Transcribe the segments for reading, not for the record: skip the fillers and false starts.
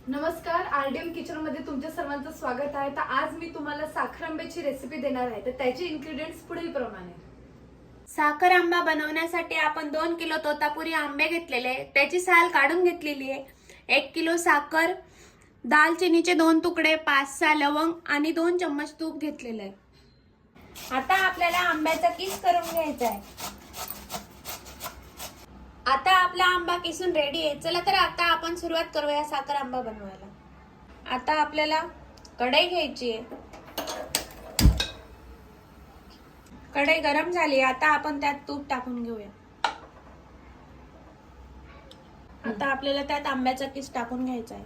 नमस्कार, RDM kitchen मध्ये तुमच्या सर्वांचं स्वागत आहे। तर आज मी तुम्हाला साखर आंब्याची रेसिपी देणार आहे। तर त्याचे इन्ग्रेडियंट्स पुढील प्रमाणे। साखर आंबा बनवण्यासाठी आपण 2 किलो तोतापुरी आंबे घेतलेले, त्याची साल काढून घेतलेली आहे। 1 किलो साखर, दालचिनीचे 2 तुकडे, 5-6 लवंग आणि 2 चम्मच तूप घेतलेले आहे। आता आपल्याला आंब्याचा किस करून घ्यायचा आहे। आता आपला आंबा किसून रेडी आहे। चला तर आता आपण सुरुवात करूया साखर आंबा बनवायला। आता आपल्याला कढई घ्यायची आहे। कढई गरम झाली, आता आपण त्यात तूप टाकून घेऊया। आता आपल्याला त्यात आंब्याचा किस टाकून घ्यायचा आहे।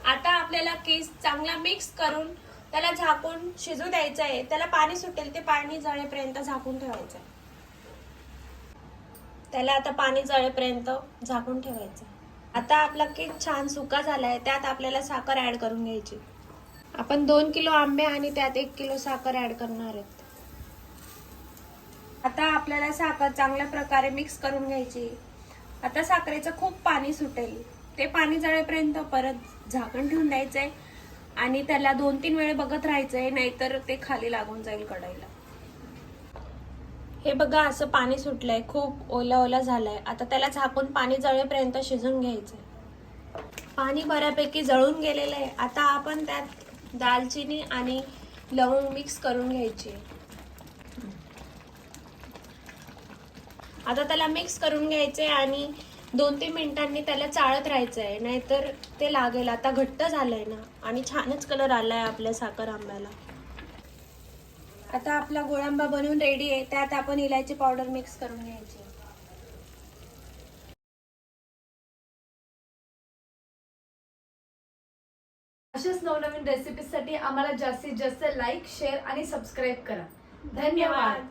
आता आपल्याला किस चांगला मिक्स करून त्याला झाकून शिजू द्यायचं आहे। त्याला पाणी सुटेल ते पाणी जळेपर्यंत झाकून ठेवायचं आहे। त्याला आता पाणी जळेपर्यंत झाकून ठेवायचं। आता आपला केक छान सुका झालाय, त्यात आपल्याला साखर ऍड करून घ्यायची। आपण 2 किलो आंबे आणि त्यात 1 किलो साखर ऍड करणार आहोत। आता आपल्याला साखर चांगल्या प्रकारे मिक्स करून घ्यायची। आता साखरेचं खूप पाणी सुटेल, ते पाणी जळेपर्यंत परत झाकण ठेवून द्यायचंय आणि त्याला 2-3 वेळे बघत राहायचंय, नाहीतर ते खाली लागून जाईल कढईला। हे बघा, असं पाणी सुटलंय, खूप ओला ओला झालाय। आता त्याला झाकून पाणी जळेपर्यंत शिजून घ्यायचंय। पाणी बऱ्यापैकी जळून गेलेलं आहे। आता आपण त्यात दालचिनी आणि लवंग मिक्स करून घ्यायची। आता त्याला मिक्स करून घ्यायचे आणि 2-3 मिनिटांनी त्याला चाळत राहायचंय, नाहीतर ते लागेल। आता घट्ट झालंय ना आणि छानच कलर आलाय आपल्या साखर आंब्याला। आता आपला गोड आंबा बनवून रेडी आहे। त्यात आपण इलायची पावडर मिक्स करून घ्यायची। अशाच नवनवीन रेसिपीसाठी आम्हाला जास्तीत जास्त लाईक, शेअर आणि सबस्क्राईब करा। धन्यवाद।